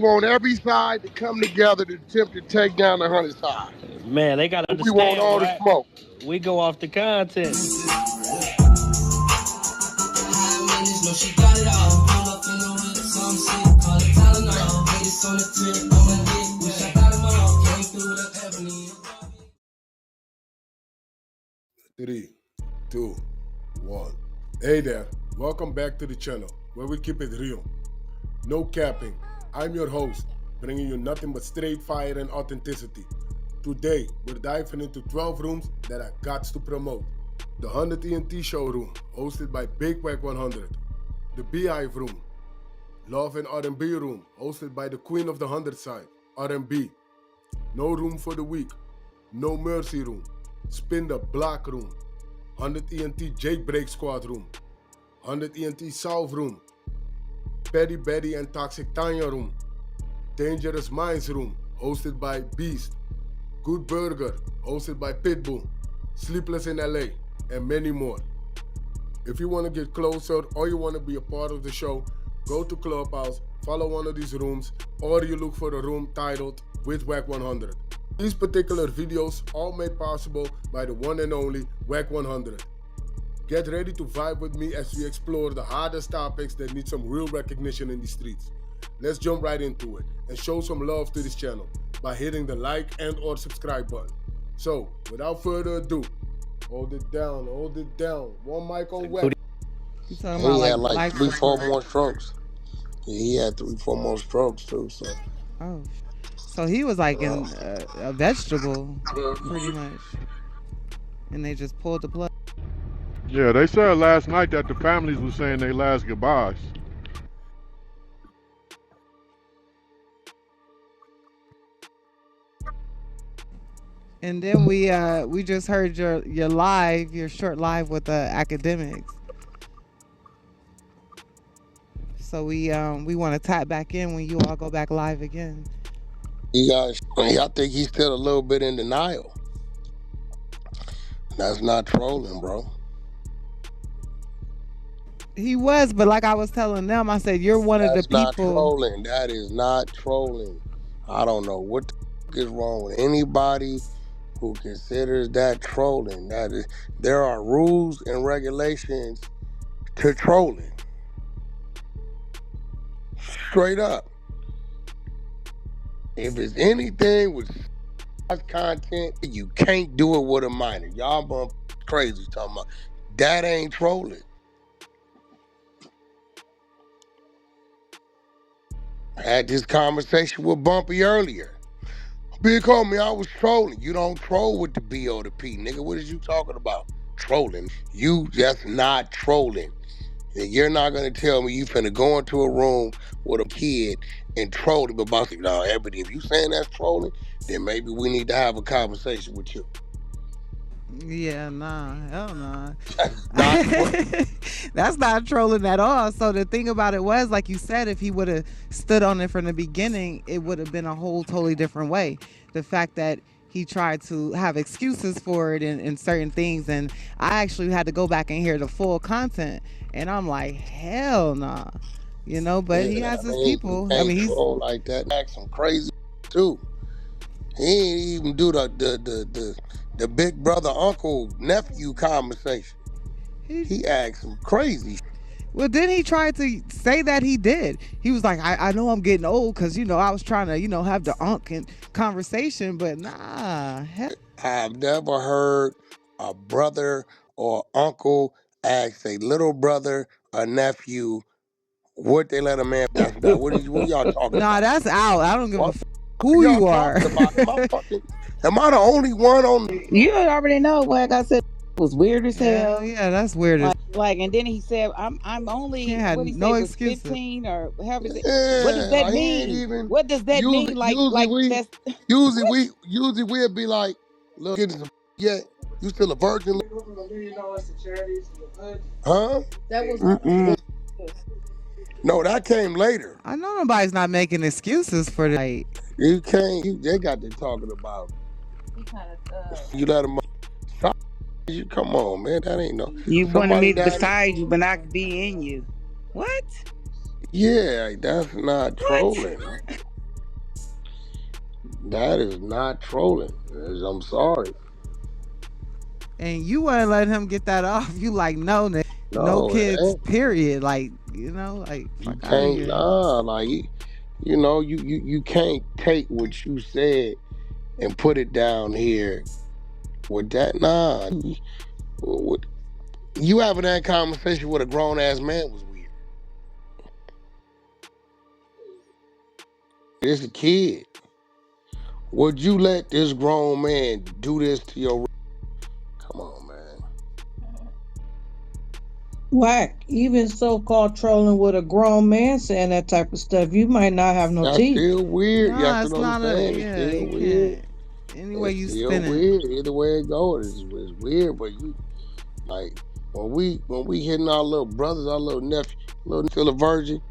want every side to come together to attempt to take down the 100 side. Man, they gotta understand. We want all the smoke. We go off the content. Three, two, one. Hey there, welcome back to the channel where we keep it real. No capping. I'm your host, bringing you nothing but straight fire and authenticity. Today, we're diving into 12 rooms that I got to promote. The 100 ENT showroom, hosted by Big Wack100. The Beehive room. Love and R&B room, hosted by the queen of the 100 side, R&B. No room for the weak. No mercy room. Spin the block room. 100 ENT Jailbreak Squad room. 100 ENT South room. Petty Betty and Toxic Tanya room. Dangerous Minds room, hosted by Beast. Good Burger, hosted by Pitbull. Sleepless in LA, and many more. If you want to get closer or you want to be a part of the show, go to Clubhouse, follow one of these rooms, or you look for a room titled with Wack100. These particular videos all made possible by the one and only Wack100. Get ready to vibe with me as we explore the hardest topics that need some real recognition in the streets. Let's jump right into it and show some love to this channel by hitting the like and or subscribe button. So, without further ado, hold it down. One mic on Wack. He had like 3-4 more strokes. Yeah, he had 3-4 more strokes too. So. Oh, so he was like in a vegetable, pretty much, and they just pulled the plug. Yeah, they said last night that the families were saying their last goodbyes. And then we just heard your short live with Akademiks. So we want to tap back in when you all go back live again. I think he's still a little bit in denial. That's not trolling, bro. He was, but like I was telling them, I said, you're one of the people. That's not trolling. That is not trolling. I don't know what the is wrong with anybody who considers that trolling. There are rules and regulations to trolling. Straight up. If it's anything with content, you can't do it with a minor. Y'all crazy talking about that ain't trolling. I had this conversation with Bumpy earlier. Big homie, I was trolling. You don't troll with the B or the P, nigga. What is you talking about? Trolling. You just not trolling. And you're not gonna tell me you finna go into a room with a kid and troll him about it. No, everybody, if you saying that's trolling, then maybe we need to have a conversation with you. Yeah, nah, hell nah. That's not trolling at all. So the thing about it was, like you said, if he would have stood on it from the beginning, it would have been a whole totally different way. The fact that he tried to have excuses for it in certain things, and I actually had to go back and hear the full content, and I'm like, hell nah. You know, but yeah, he has his people. I mean, he's troll like that, act some crazy too. He ain't even do the big brother uncle nephew conversation. He asked some crazy. Well, then he tried to say that he did. He was like, I know I'm getting old because, you know, I was trying to, you know, have the unk and conversation, but nah. I've never heard a brother or uncle ask a little brother or nephew what they let a man. That's not what y'all talking about. Nah, that's out. I don't give a who you are. Am I the only one on? You already know. Like I said, it was weird as hell. Yeah, that's weird. Like, and then he said, "I'm only." He had what he no say, excuses. 15 or however. Yeah, what does that mean? What does that mean? Usually we'd be like, "Look, getting some yeah, you still a virgin?" Huh? That was. No, that came later. I know nobody's not making excuses for that. Like, you can't. They got to talking about. He kind of. You let him. You come on, man. That ain't no. You wanted me beside you, but I could be in you. What? Yeah, that's not trolling. That is not trolling. I'm sorry. And you wouldn't let him get that off. You like, no, no No, it kids, ain't. period. Like, like, You fuck out of can't here. like you can't take what you said and put it down here with that. Nah, you having that conversation with a grown ass man was weird. It's a kid. Would you let this grown man do this to your? Come on, man. Whack, even so-called trolling with a grown man saying that type of stuff, you might not have no That's teeth. still weird. You have No, to it's know what I'm not saying. It's yeah, still you weird. can't. Any way It's you still spin it. weird. Either way it goes, it's weird. But you like when we hitting our little brothers, our little nephew, little still a virgin,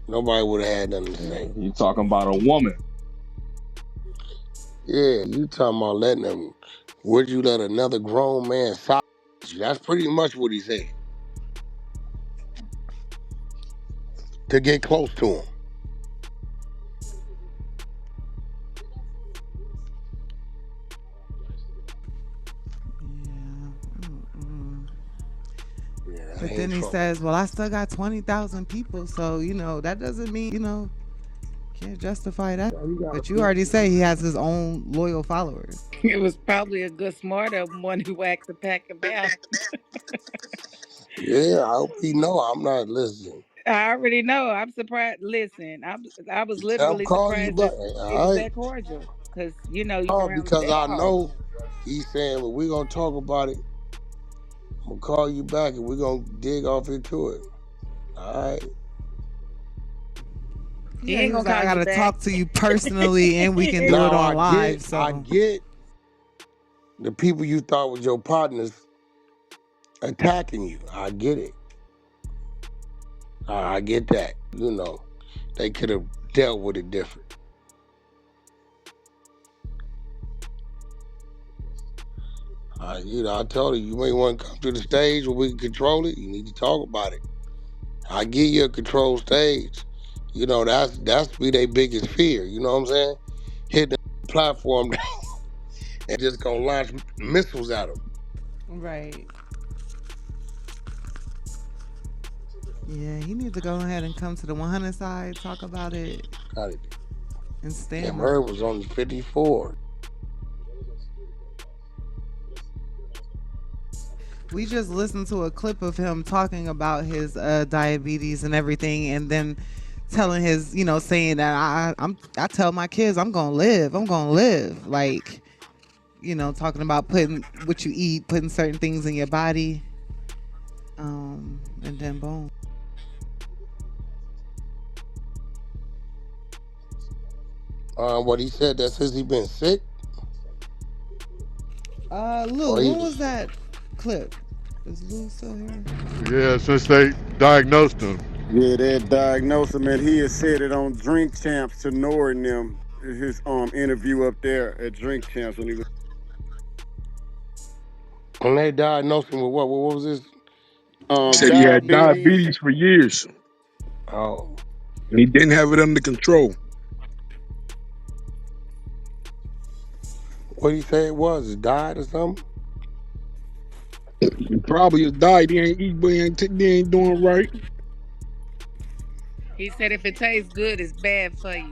nobody would have had nothing to say. You talking about a woman? Yeah, you talking about letting them? Would you let another grown man silence you? That's pretty much what he said. To get close to him. Yeah. Mm-mm. Yeah, that But ain't then he trouble. says, well, I still got 20,000 people. So, that doesn't mean, can't justify that. But you already say he has his own loyal followers. It was probably a good smart of one who whacked the pack about. Yeah, I hope he know I'm not listening. I already know. I'm surprised. Listen, I was Tell him literally call you surprised back. that it All was right. that cordial. Cause you Oh, around because I jail. know he's saying, well, we're going to talk about it. I'm going to call you back and we're going to dig off into it. All right. He Yeah, ain't he was gonna like, call I got you to back. talk to you personally and we can do it Now, on live. I So, get the people you thought was your partners attacking you. I get it. I get that. They could have dealt with it different. I told you may want to come to the stage where we can control it. You need to talk about it. I give you a control stage. That's be their biggest fear. You know what I'm saying? Hit the platform and just gonna launch missiles at them. right. Yeah, he needs to go ahead and come to the 100 side, talk about it, Got it. and And stand on Bird it. was only 54. We just listened to a clip of him talking about his diabetes and everything, and then telling his, saying that I tell my kids I'm gonna live, like, talking about putting what you eat, putting certain things in your body, and then boom. What he said that since he been sick, Lou, or he when was was that clip? Is Lou still here? Yeah, since they diagnosed him. Yeah, that diagnosed him, and he had said it on Drink Champs to Nor and them. His interview up there at Drink Champs when he was. when they diagnosed him with what? What was this? Said he had Diabetes. diabetes for years Oh, and he didn't have it under control. what he say it was? It died or something? He probably has died. He ain't eat, but he ain't doing right. He said if it tastes good, it's bad for you.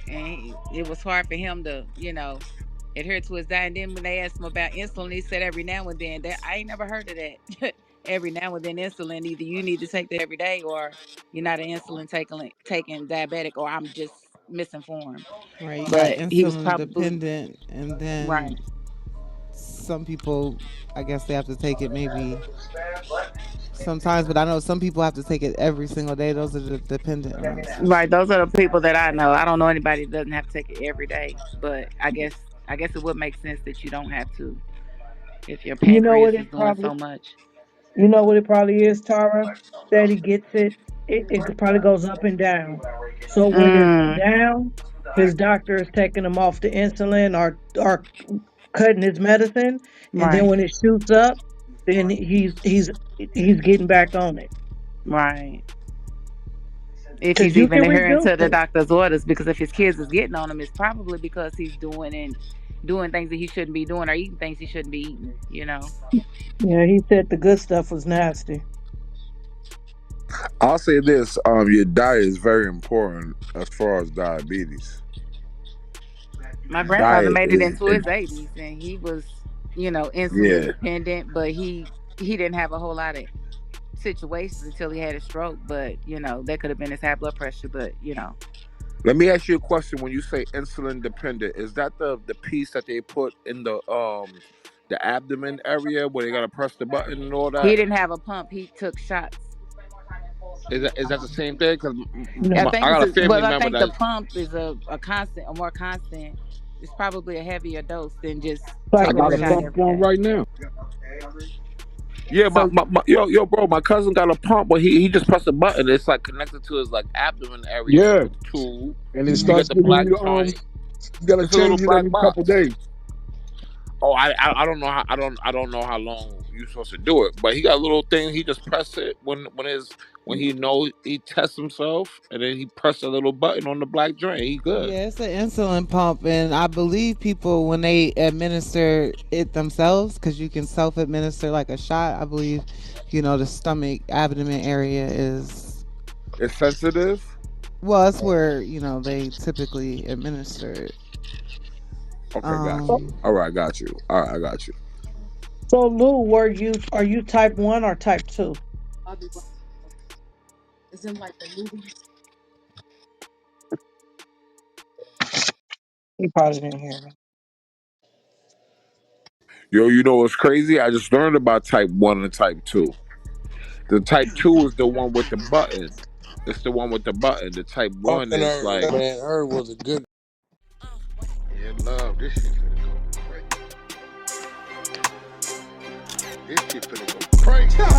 And it was hard for him to, adhere to his diet. And then when they asked him about insulin, he said every now and then. That I ain't never heard of that. Every now and then, insulin. Either you need to take that every day, or you're not an insulin taking diabetic, or I'm just misinformed. Right, you got But he was insulin probably dependent, and then right. some people, I guess they have to take it maybe sometimes, but I know some people have to take it every single day. Those are the dependent ones. Right. Those are the people that I know. I don't know anybody that doesn't have to take it every day. But I guess it would make sense that you don't have to if your You know what pancreas is it doing probably so much. You know what it probably is, Tara? That he gets it. It probably goes up and down. So when it's Mm, down, his doctor is taking him off the insulin or cutting his medicine, and then right. when it shoots up, then he's getting back on it. Right. If Because he's you even can adhering reduce to the it. doctor's orders, because if his kids is getting on him, it's probably because he's doing things that he shouldn't be doing or eating things he shouldn't be eating. You know, Yeah, he said the good stuff was nasty. I'll say this: your diet is very important as far as diabetes. my grandfather Diet made it is, into his 80s, and he was, insulin yeah. dependent, but he didn't have a whole lot of situations until he had a stroke. But that could have been his high blood pressure. But Let me ask you a question. When you say insulin dependent, is that the piece that they put in the abdomen area where they gotta press the button and all he that? didn't have a pump. He took shots. Is that the same thing? Because I No. think I got a family I member think the that pump is a constant, a more constant. It's probably a heavier dose than just I Like taking a a got a shot pump regular. every on day. right now. yeah, So yo bro, my cousin got a pump, but he just pressed a button. It's like connected to his like abdomen area Yeah, with the tube. and it You got starts the giving black you joint. you gotta It's a little change it black every couple box. days. Oh, I don't know how I don't know how long you're supposed to do it, but he got a little thing. He just press it when he know he tests himself, and then he press a little button on the black joint. He good. Yeah, it's an insulin pump, and I believe people when they administer it themselves, because you can self-administer like a shot. I believe, the stomach, abdomen area is It's sensitive. well, that's where they typically administer it. Okay, got you. Um, All right, got you. All right, I got you. So Lou, are you type 1 or type 2? He probably didn't hear me. Yo, you know what's crazy? I just learned about type 1 and type 2. The type 2 is the one with the button. It's the one with the button. The type 1 Bumping is her, like, man, her was a good. Yeah, love. This shit finna go crazy. This shit finna go crazy.